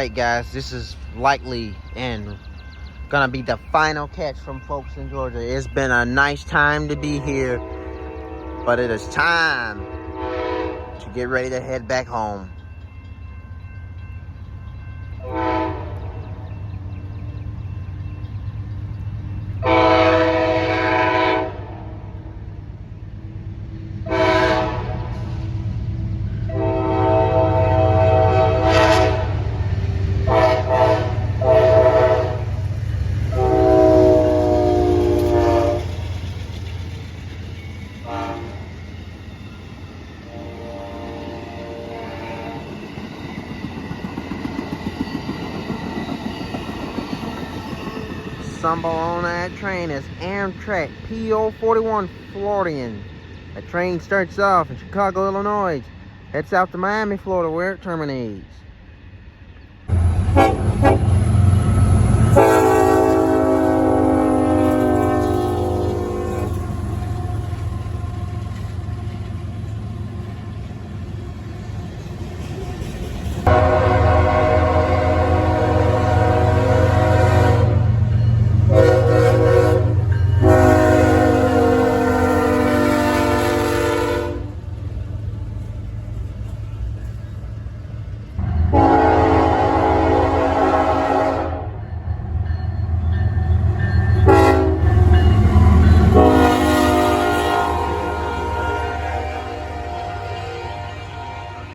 Alright guys, this is likely and gonna be the final catch from Folkston, Georgia. It's been a nice time to be here, but it is time to get ready to head back home. Stumble on that train is Amtrak P041 Floridian. The train starts off in Chicago, Illinois, heads out to Miami, Florida, where it terminates.